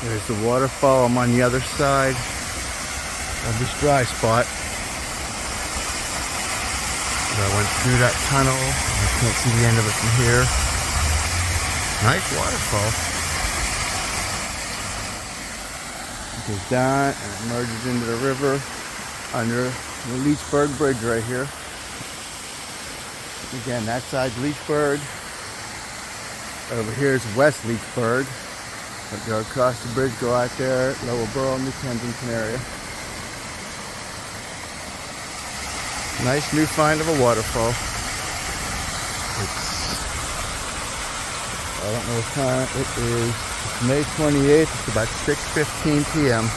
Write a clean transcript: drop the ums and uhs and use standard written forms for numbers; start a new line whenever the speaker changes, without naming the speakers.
There's the waterfall. I'm on the other side of this dry spot. I went through that tunnel. I can't see the end of it from here. Nice waterfall. It goes down and it merges into the river under the Leechburg Bridge right here. Again, that side's Leechburg. Over here is West Leechburg. Go across the bridge, go out there, Lower Burrell, New Kensington area. Nice new find of a waterfall. I don't know what time it is. It's May 28th. It's about 6:15 p.m.